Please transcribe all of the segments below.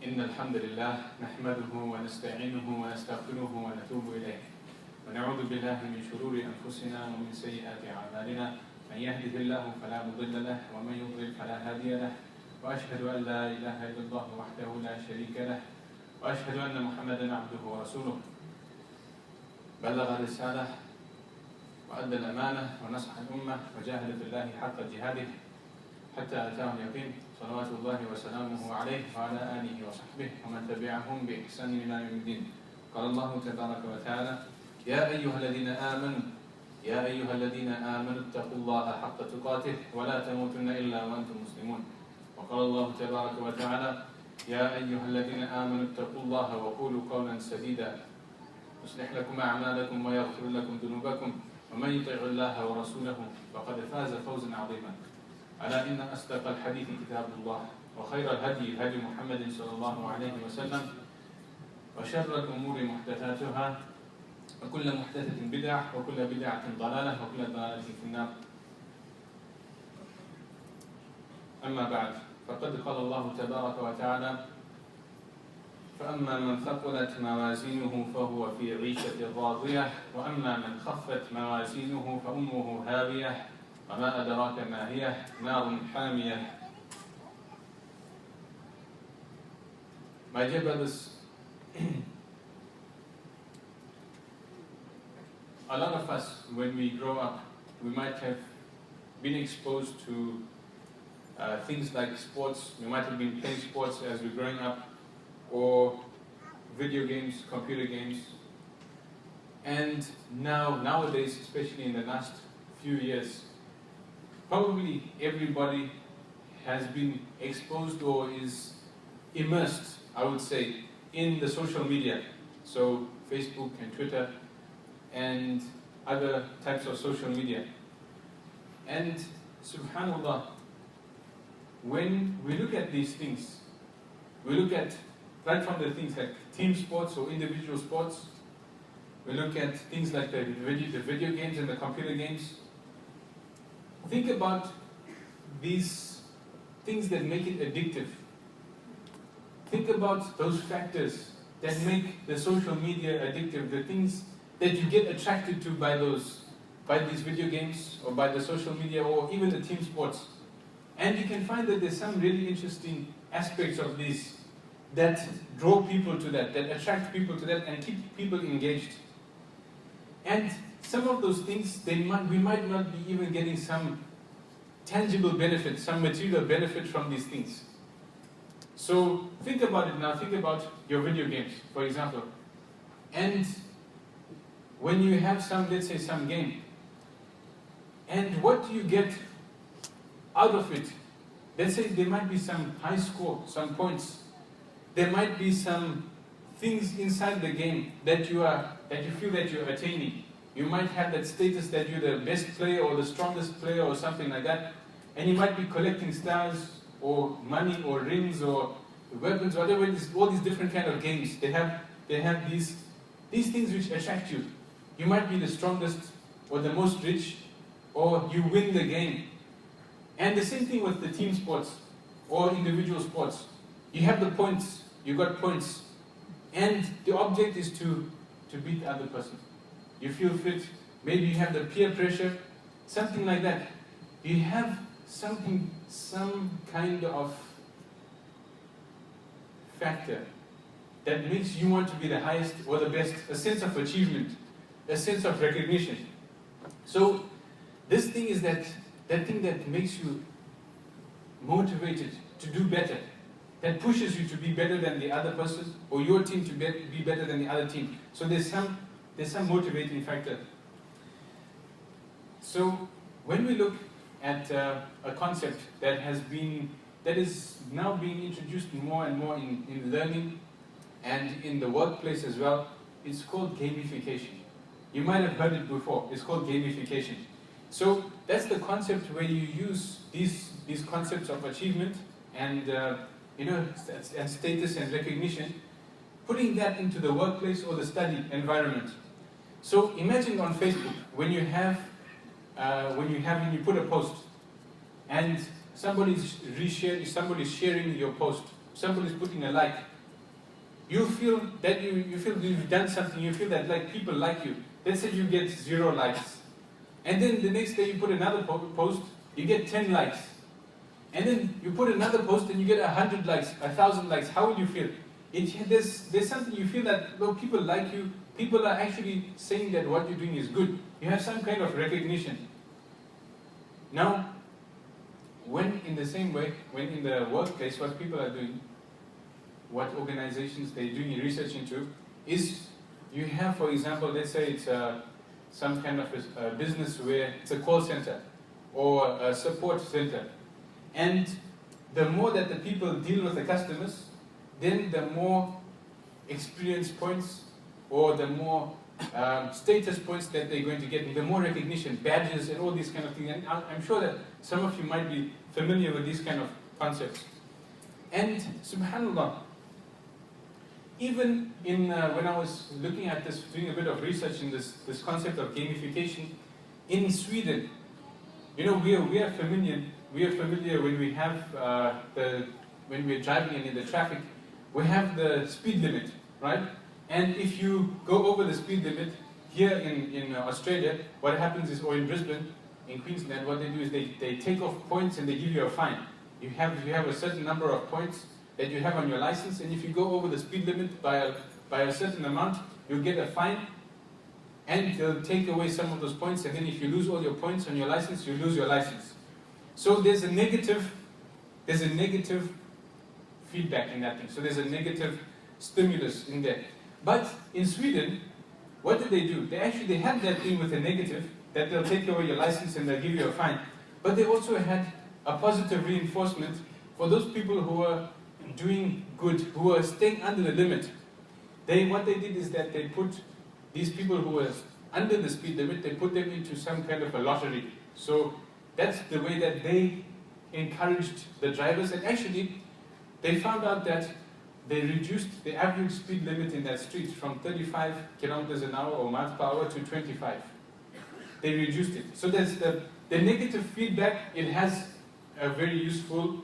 إن الحمد لله نحمده ونستعينه ونستغفره ونتوب إليه ونعوذ بالله من شرور أنفسنا ومن سيئات أعمالنا من يهده الله فلا مضل له ومن يضلل فلا هادي له وأشهد أن لا إله إلا الله وحده لا شريك له وأشهد أن محمدا عبده ورسوله بلغ الرسالة وأدى الأمانة ونصح الأمة وجاهد في الله حق جهاده حتى أتاه اليقين صلوات الله وسلامه عليه وعلى آله وصحبه ومن تبعهم بإحسان إلى يوم الدين. قال الله تبارك وتعالى يا أيها الذين آمنوا اتقوا الله حق تقاته ولا تموتن إلا وأنتم مسلمون. وقال الله تبارك وتعالى يا أيها الذين آمنوا اتقوا الله وقولوا قولا سديدا يصلح لكم أعمالكم ويغفر لكم ذنوبكم ومن يطع الله ورسوله فقد فاز فوزا عظيما. ألا إن أصدق الحديث كتاب الله وخير الهدي هدي محمد صلى الله عليه وسلم وشر الأمور محدثاتها وكل محدثة بدعة وكل بدعة ضلالة وكل ضلالة في النار. أما بعد فقد قال الله تبارك وتعالى فأما من ثقلت موازينه فهو في عيشة راضية وأما من خفت موازينه فأمه هاوية وما أدراك ما هي نار حامية. My dear brothers, a lot of us when we grow up we might have been exposed to things like sports. We might have been playing sports as we're growing up, or video games, computer games. And nowadays, especially in the last few years, probably everybody has been exposed or is immersed, I would say, in the social media. So Facebook and Twitter and other types of social media. And subhanallah, when we look at these things, we look at right from the things like team sports or individual sports, we look at things like the video games and the computer games. Think about these things that make it addictive. Think about those factors that make the social media addictive, the things that you get attracted to by these video games or by the social media or even the team sports. And you can find that there's some really interesting aspects of these that draw people to that attract people to that and keep people engaged. And some of those things, we might not be even getting some tangible benefit, some material benefit from these things. So think about it now, think about your video games, for example. And when you have let's say some game, and what do you get out of it? Let's say there might be some high score, some points. There might be some things inside the game that you feel that you're attaining. You might have that status that you're the best player or the strongest player or something like that. And you might be collecting stars or money or rings or weapons, whatever it is, all these different kind of games. They have these things which attract you. You might be the strongest or the most rich, or you win the game. And the same thing with the team sports or individual sports. You have the points, you got points, and the object is to beat the other person. You feel fit, maybe you have the peer pressure, something like that. You have some kind of factor that makes you want to be the highest or the best, a sense of achievement, a sense of recognition. So this thing is that thing that makes you motivated to do better, that pushes you to be better than the other person or your team to be better than the other team. So there's some motivating factor. So when we look at a concept that is now being introduced more and more in learning and in the workplace as well, it's called gamification. You might have heard it before. It's called gamification. So that's the concept where you use these concepts of achievement and and status and recognition, putting that into the workplace or the study environment. So imagine on Facebook when you put a post and somebody's sharing your post somebody's putting a like, you feel that you feel you've done something, you feel that like people like you. Let's say you get 0 likes. And then the next day you put another post, you get 10 likes. And then you put another post and you get 100 likes, 1,000 likes. How will you feel? There's something you feel that, well, people like you, people are actually saying that what you're doing is good. You have some kind of recognition. Now, when in the same way, when in the workplace, what people are doing, what organizations they're doing research into, is you have, for example, let's say it's some kind of a business where it's a call center or a support center. And the more that the people deal with the customers, then the more experience points or the more status points that they're going to get, the more recognition, badges and all these kind of things. And I'm sure that some of you might be familiar with these kind of concepts. And subhanAllah, even in when I was looking at this, doing a bit of research in this concept of gamification, in Sweden, you know, we are familiar when we have when we're driving and in the traffic, we have the speed limit, right? And if you go over the speed limit here in Australia, what happens is, or in Brisbane, in Queensland, what they do is they take off points and they give you a fine. You have a certain number of points that you have on your license, and if you go over the speed limit by a certain amount, you'll get a fine, and they'll take away some of those points, and then if you lose all your points on your license, you lose your license. So there's a negative feedback in that thing. So there's a negative stimulus in there. But in Sweden, what did they do? They had that thing with a negative, that they'll take away your license and they'll give you a fine. But they also had a positive reinforcement for those people who are doing good, who are staying under the limit. What they did is that they put these people who were under the speed limit, they put them into some kind of a lottery. So that's the way that they encouraged the drivers, and actually they found out that they reduced the average speed limit in that street from 35 kilometers an hour or miles per hour to 25. They reduced it. So that's the negative feedback. It has a very useful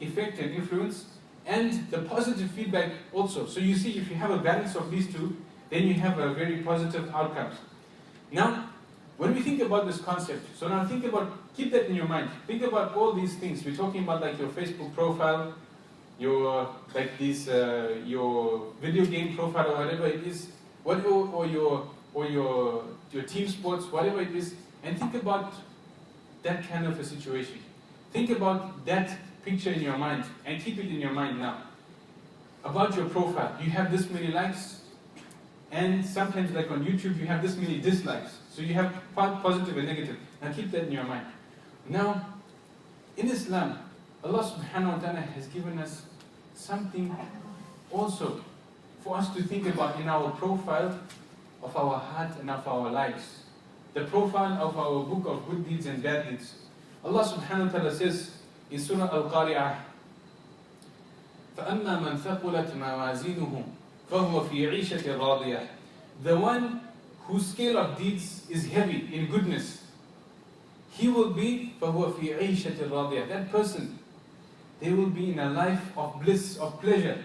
effect and influence, and the positive feedback also. So you see, if you have a balance of these two, then you have a very positive outcomes. Now, when we think about this concept, so now keep that in your mind. Think about all these things. We're talking about like your Facebook profile, your video game profile or whatever it is, or your team sports, whatever it is, and think about that kind of a situation. Think about that picture in your mind and keep it in your mind now. About your profile, you have this many likes, and sometimes like on YouTube you have this many dislikes. So you have positive and negative. Now keep that in your mind. Now, in Islam, Allah subhanahu wa ta'ala has given us something also for us to think about in our profile of our heart and of our lives. The profile of our book of good deeds and bad deeds. Allah subhanahu wa ta'ala says in Surah Al-Qari'ah, فَأَمَّا مَنْ ثَقُلَتْ مَوَازِينُهُ فَهُوَ فِي عِيشَةٍ رَاضِيَةٍ. The one whose scale of deeds is heavy in goodness, he will be فَهُوَ فِي عِيشَةٍ رَاضِيَةٍ. That person, they will be in a life of bliss, of pleasure.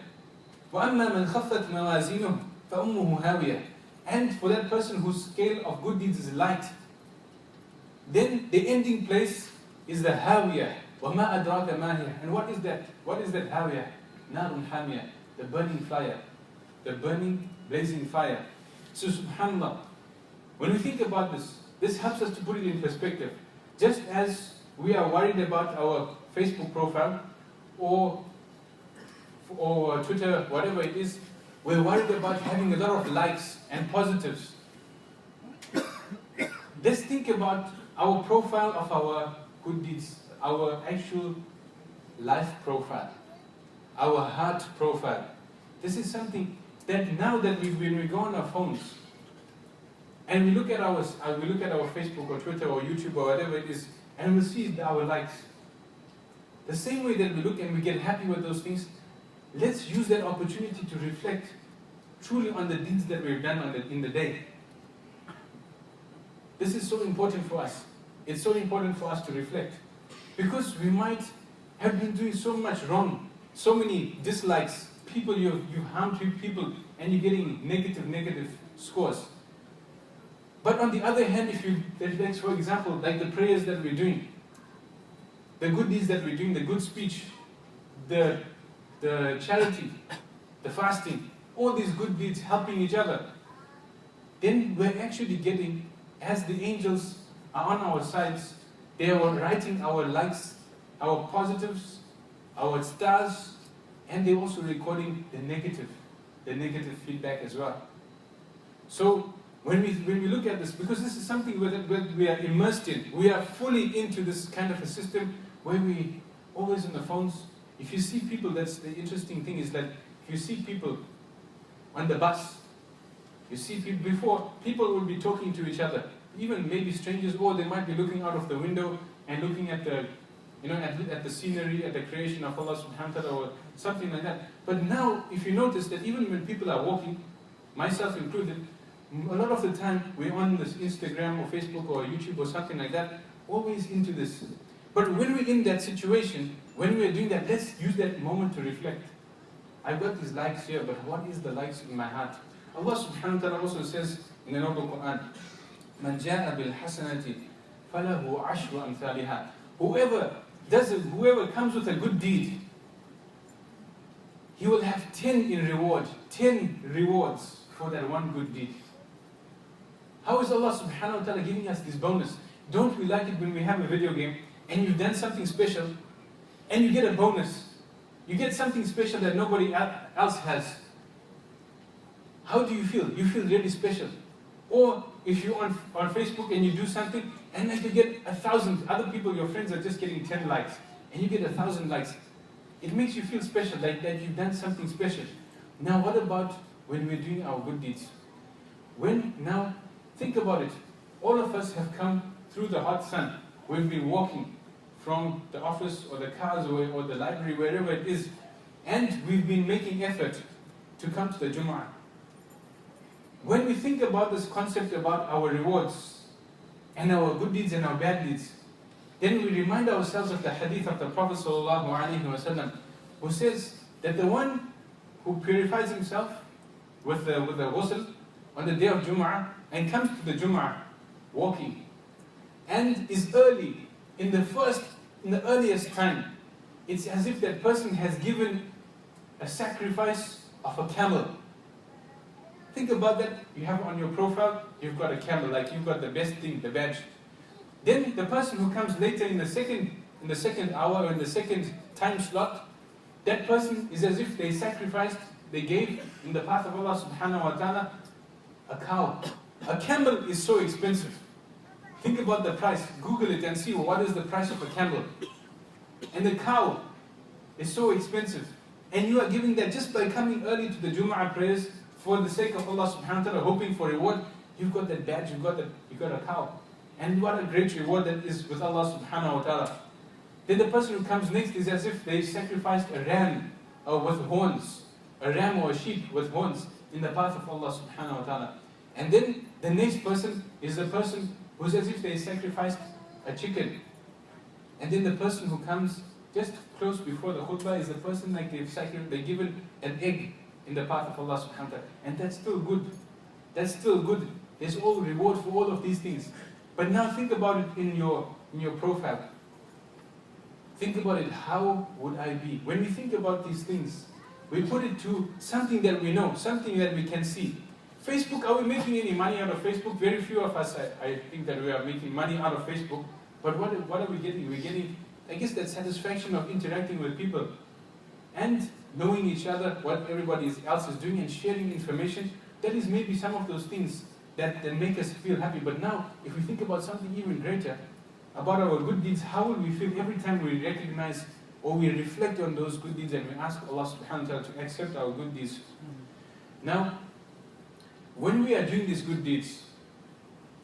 وَأَمَّا مَنْ خَفَّتْ مَوَازِينُهُ فَأُمُّهُ هَاوِيَةٌ. And for that person whose scale of good deeds is light, then the ending place is the hawiyah. وَمَا أَدْرَاكَ مَا هِيَ. And what is that? What is that hawiyah? نَارٌ حَامِيَةٌ. The burning fire. The burning, blazing fire. So subhanAllah, when we think about this helps us to put it in perspective. Just as we are worried about our Facebook profile or Twitter, whatever it is, we're worried about having a lot of likes and positives. Let's think about our profile of our good deeds, our actual life profile, our heart profile. This is something that now that when we go on our phones and we look at our Facebook or Twitter or YouTube or whatever it is, and we see our likes. The same way that we look and we get happy with those things, let's use that opportunity to reflect truly on the deeds that we've done in the day. This is so important for us. It's so important for us to reflect. Because we might have been doing so much wrong, so many dislikes, people you harmed people, and you're getting negative scores. But on the other hand, if you, for example, like the prayers that we're doing, the good deeds that we're doing, the good speech, the charity, the fasting, all these good deeds helping each other, then we're actually getting, as the angels are on our sides, they are writing our likes, our positives, our stars, and they're also recording the negative feedback as well. So when we look at this, because this is something where we are immersed in, we are fully into this kind of a system where we always on the phones. If you see people, that's the interesting thing, is that if you see people on the bus, you see people, before, people will be talking to each other, even maybe strangers, or they might be looking out of the window and looking at the, at the scenery, at the creation of Allah subhanahu wa ta'ala, or something like that. But now, if you notice that even when people are walking, myself included, a lot of the time we're on this Instagram or Facebook or YouTube or something like that, always into this. But when we're in that situation, when we're doing that, let's use that moment to reflect. I've got these likes here, but what is the likes in my heart? Allah subhanahu wa ta'ala also says in the Noble Quran, مَنْ جَاءَ بِالْحَسَنَةِ فَلَهُ عَشْرُ أَمْثَالِهَا. Whoever comes with a good deed, he will have 10 in reward, 10 rewards for that one good deed. How is Allah subhanahu wa ta'ala giving us this bonus? Don't we like it when we have a video game and you've done something special and you get a bonus? You get something special that nobody else has. How do you feel? You feel really special. Or if you're on Facebook and you do something and like you get 1,000, other people, your friends are just getting 10 likes and you get 1,000 likes. It makes you feel special, like that you've done something special. Now what about when we're doing our good deeds? Now think about it. All of us have come through the hot sun. We've been walking from the office or the cars or the library, wherever it is, and we've been making effort to come to the Jum'ah. When we think about this concept about our rewards and our good deeds and our bad deeds, then we remind ourselves of the hadith of the Prophet ﷺ, who says that the one who purifies himself with the ghusl on the day of Jum'ah and comes to the Jum'ah walking and is early in the earliest time, it's as if that person has given a sacrifice of a camel. Think about that. You have on your profile, you've got a camel, like you've got the best thing, the badge. Then the person who comes later in the second hour or in the second time slot, that person is as if they sacrificed, they gave in the path of Allah subhanahu wa ta'ala a cow. A camel is so expensive. Think about the price. Google it and see what is the price of a camel. And the cow is so expensive. And you are giving that just by coming early to the Jum'ah prayers for the sake of Allah subhanahu wa ta'ala, hoping for reward. You've got that badge, you've got a cow. And what a great reward that is with Allah subhanahu wa ta'ala. Then the person who comes next is as if they sacrificed a ram with horns, a ram or a sheep with horns in the path of Allah subhanahu wa ta'ala. And then the next person is the person who's as if they sacrificed a chicken. And then the person who comes just close before the khutbah is the person like they've given an egg in the path of Allah subhanahu wa ta'ala. And that's still good. That's still good. There's all reward for all of these things. But now think about it in your profile. Think about it, how would I be? When we think about these things, we put it to something that we know, something that we can see. Facebook, are we making any money out of Facebook? Very few of us, I think that we are making money out of Facebook. But what are we getting? We're getting, I guess, that satisfaction of interacting with people and knowing each other, what everybody else is doing and sharing information. That is maybe some of those things that make us feel happy. But now, if we think about something even greater, about our good deeds, how will we feel every time we recognize or we reflect on those good deeds and we ask Allah subhanahu wa ta'ala to accept our good deeds? Now, when we are doing these good deeds,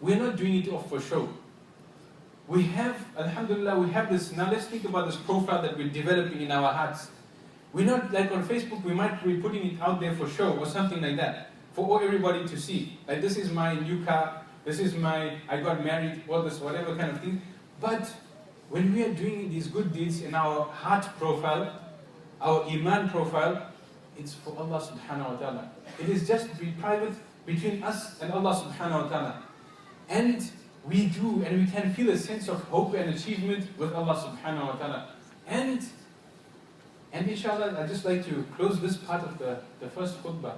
we're not doing it off for show. We have, alhamdulillah, we have this, now let's think about this profile that we're developing in our hearts. We're not like on Facebook, we might be putting it out there for show or something like that, for everybody to see. Like, this is my new car, this is I got married, all this, whatever kind of thing. But when we are doing these good deeds in our heart profile, our Iman profile, it's for Allah subhanahu wa ta'ala. It is just be private between us and Allah subhanahu wa ta'ala. And we do, and we can feel a sense of hope and achievement with Allah subhanahu wa ta'ala. And inshallah, I'd just like to close this part of the first khutbah,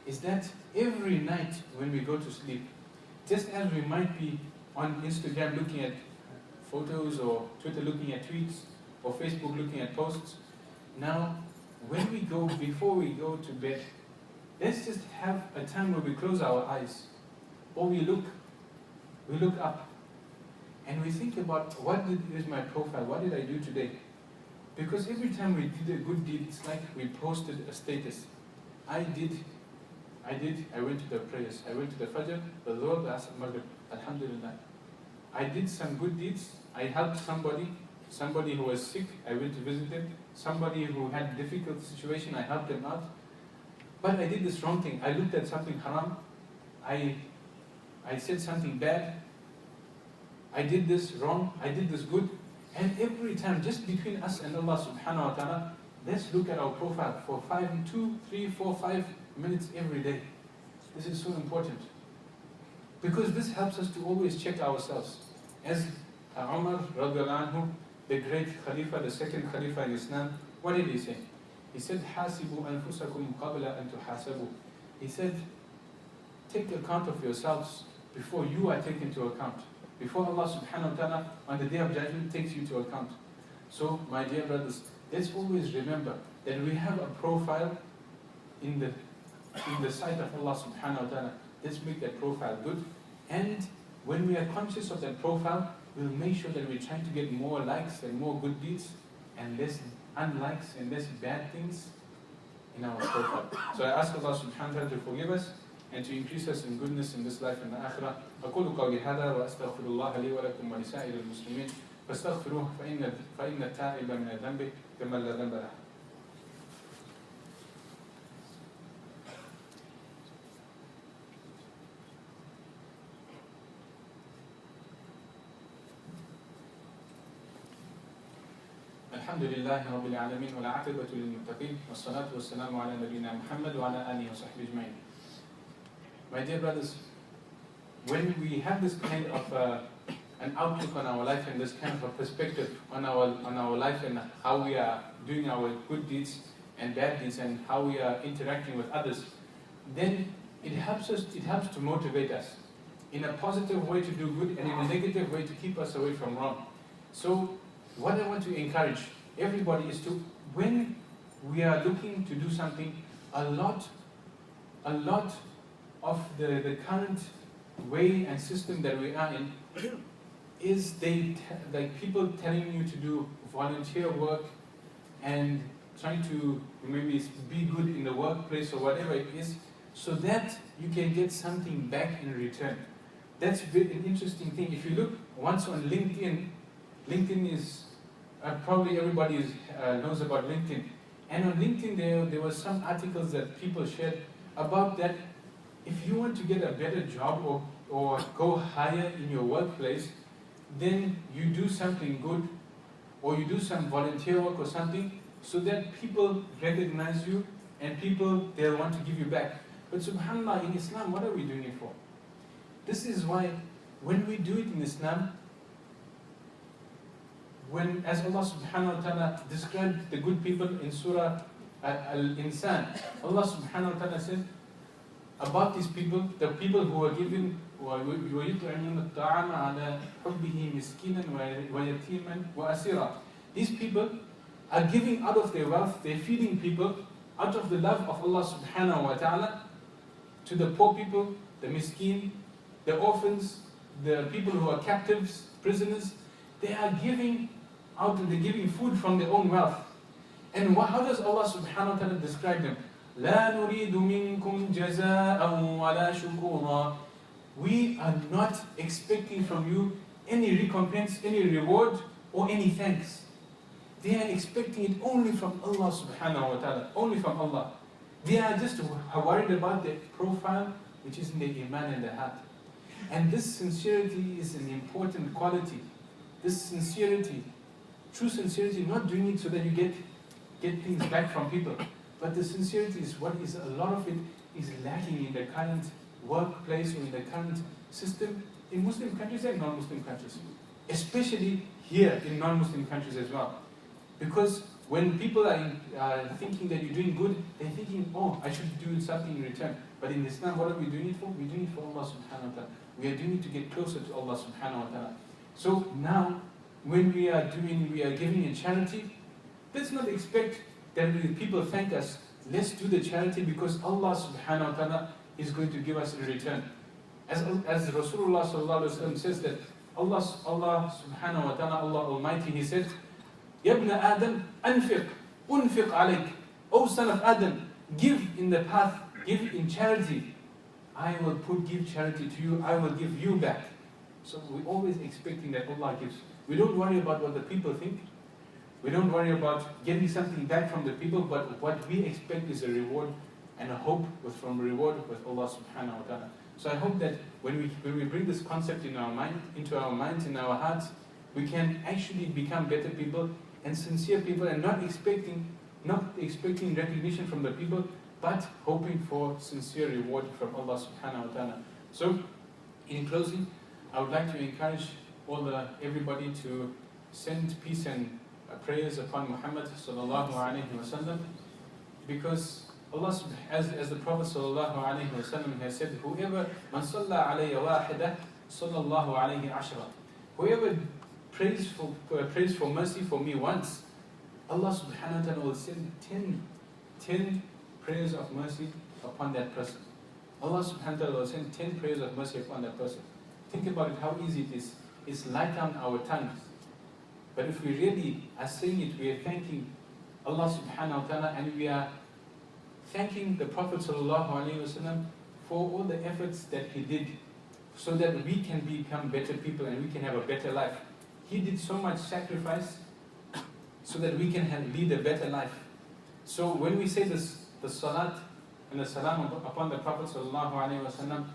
is that every night when we go to sleep, just as we might be on Instagram looking at photos, or Twitter looking at tweets, or Facebook looking at posts, now when we go, before we go to bed, let's just have a time where we close our eyes, or we look up, and we think about what is my profile, what did I do today? Because every time we did a good deed, it's like we posted a status. I went to the prayers, I went to the Fajr, the Dhuhr, the Asr, Maghrib, Alhamdulillah. I did some good deeds, I helped somebody who was sick, I went to visit them, somebody who had a difficult situation, I helped them out. But I did this wrong thing, I looked at something haram, I said something bad, I did this wrong, I did this good. And every time, just between us and Allah subhanahu wa ta'ala, let's look at our profile for 2, 3, 4, 5 minutes every day. This is so important. Because this helps us to always check ourselves. As Umar radiallahu anhu, the great Khalifa, the second Khalifa in Islam, what did he say? He said, "Hasibu anfusakum qabla an tuhasabu." He said, take account of yourselves before you are taken into account. Before Allah subhanahu wa ta'ala on the day of judgment takes you to account. So, my dear brothers, let's always remember that we have a profile in the sight of Allah subhanahu wa ta'ala. Let's make that profile good. And when we are conscious of that profile, we'll make sure that we're trying to get more likes and more good deeds and less unlikes and less bad things in our profile. So I ask Allah subhanahu wa ta'ala to forgive us and to increase us in goodness in this life and the akhirah. أقول قولي هذا وأستغفر الله لي ولكم ولسائر المسلمين فاستغفروه فإن التائب من الذنب كمن لا ذنب له. الحمد لله رب العالمين والعاقبة للمتقين والصلاة والسلام على نبينا محمد وعلى آله وصحبه أجمعين. My dear brothers, when we have this kind of an outlook on our life and this kind of a perspective on our life and how we are doing our good deeds and bad deeds and how we are interacting with others, then it helps to motivate us in a positive way to do good and in a negative way to keep us away from wrong. So what I want to encourage everybody is to, when we are looking to do something, a lot of the current way and system that we are in is like people telling you to do volunteer work and trying to maybe be good in the workplace or whatever it is, so that you can get something back in return. That's an interesting thing. If you look once on LinkedIn, LinkedIn is probably everybody knows about LinkedIn. And on LinkedIn there were some articles that people shared about that. If you want to get a better job or go higher in your workplace, then you do something good or you do some volunteer work or something so that people recognize you and they'll want to give you back. But subhanAllah, in Islam, what are we doing it for? This is why when we do it in Islam, as Allah subhanahu wa ta'ala described the good people in Surah Al-Insan, Allah subhanahu wa ta'ala said about these people, the people who are given وَيُطْعِمُونَ الطَّعَامَ عَلَى حُبِّهِ مِسْكِينًا وَيَتِيمًا وَأَسِيرًا. These people are giving out of their wealth, they're feeding people out of the love of Allah subhanahu wa ta'ala to the poor people, the miskin, the orphans, the people who are captives, prisoners. They are giving out and they're giving food from their own wealth. And how does Allah subhanahu wa ta'ala describe them? لَا نُرِيدُ مِنْكُمْ جَزَاءً وَلَا شُكُورًا. We are not expecting from you any recompense, any reward, or any thanks. They are expecting it only from Allah subhanahu wa ta'ala, only from Allah. They are just worried about their profile, which is in their iman and their heart. And this sincerity is an important quality this sincerity, true sincerity, not doing it so that you get things back from people, but the sincerity is what is, a lot of it is lacking in the current workplace or in the current system in Muslim countries and non-Muslim countries, especially here in non-Muslim countries as well. Because when people are thinking that you're doing good, they're thinking, oh, I should do something in return. But in Islam, what are we doing it for? We're doing it for Allah subhanahu wa ta'ala. We are doing it to get closer to Allah subhanahu wa ta'ala. So now, when we are giving a charity, let's not expect that people thank us. Let's do the charity because Allah subhanahu wa ta'ala is going to give us a return. As Rasulullah sallallahu alaihi wasallam says that Allah subhanahu wa ta'ala, Allah Almighty, He said, Ya ibn Adam, unfiq alayk. O son of Adam, give in the path, give in charity. I will give charity to you, I will give you back. So we're always expecting that Allah gives. We don't worry about what the people think. We don't worry about getting something back from the people, but what we expect is a reward and a hope from reward with Allah subhanahu wa ta'ala. So I hope that when we bring this concept into our minds, in our hearts, we can actually become better people and sincere people, and not expecting recognition from the people, but hoping for sincere reward from Allah subhanahu wa ta'ala. So in closing, I would like to encourage everybody to send peace and prayers upon Muhammad sallallahu alaihi wasallam, because Allah, as the Prophet sallallahu alaihi wasallam has said, whoever man salla alayya wahida sallallahu alayhi ashra, whoever prays for mercy for me once, Allah subhanahu wa ta'ala will send 10 prayers of mercy upon that person. Allah subhanahu wa ta'ala will send 10 prayers of mercy upon that person. Think about it, how easy it is. It's light on our tongues. But if we really are saying it, we are thanking Allah subhanahu wa ta'ala, and we are thanking the Prophet sallallahu alaihi wasallam for all the efforts that he did so that we can become better people and we can have a better life. He did so much sacrifice so that we can lead a better life. So when we say this, the salat and the salam upon the Prophet sallallahu alaihi wasallam,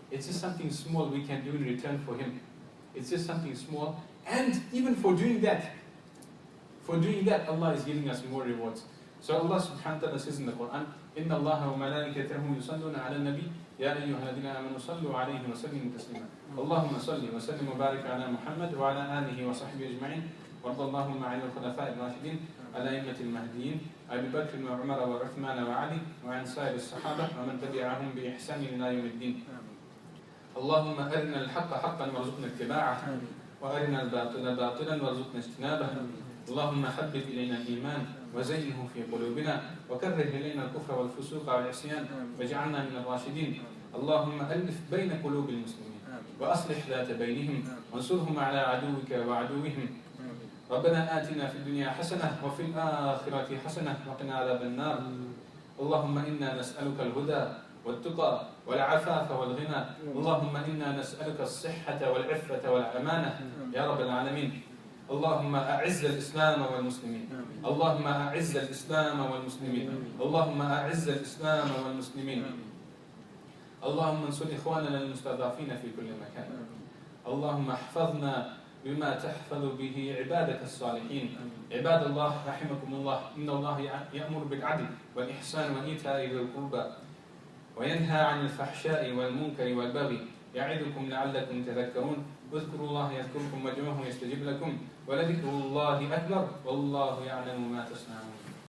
it's just something small we can do in return for him. It's just something small, and even for doing that, Allah is giving us more rewards. So Allah subhanahu wa ta'ala says in the Quran, إِنَّ اللَّهَ وَمَلَائِكَتَهُ يُصَلُّونَ عَلَى النَّبِيِّ يَا أَيُّهَا الَّذِينَ آمَنُوا صَلُّوا عَلَيْهِ وَسَلِّمُوا تَسْلِيمًا اللهم صل وسلم وبارك على محمد وعلى آله وصحبه أجمعين وارض اللهم عن الخلفاء الراشدين الأئمة المهديين أبي بكر وعمر وعثمان وعلي وعن سائر الصحابة ومن تبعهم بإحسان إلى يوم الدين. اللهم أرنا الحق حقا وارزقنا اتباعه وأرنا الباطل باطلا وارزقنا اجتنابه. اللهم حبب إلينا الإيمان وزينه في قلوبنا وكره إلينا الكفر والفسوق والعصيان واجعلنا من الراشدين. اللهم ألف بين قلوب المسلمين وأصلح ذات بينهم وانصرهم على عدوك وعدوهم. ربنا آتنا في الدنيا حسنة وفي الآخرة حسنة وقنا عذاب النار. اللهم إنا نسألك الهدى والتقى والعفاف والغنى. اللهم إنا نسألك الصحة والعفة والأمانة يا رب العالمين. اللهم أعز الإسلام والمسلمين. اللهم أعز الإسلام والمسلمين. اللهم أعز الإسلام والمسلمين. اللهم انصر إخواننا المستضعفين في كل مكان. اللهم احفظنا بما تحفظ به عبادك الصالحين. عباد الله رحمكم الله، إن الله يأمر بالعدل والإحسان وإيتاء ذي القربى وينهى عن الفحشاء والمنكر والبغي يعظكم لعلكم تذكرون. اذكروا الله يذكركم وادعوه يستجب لكم ولذكر الله أكبر والله يعلم ما تصنعون.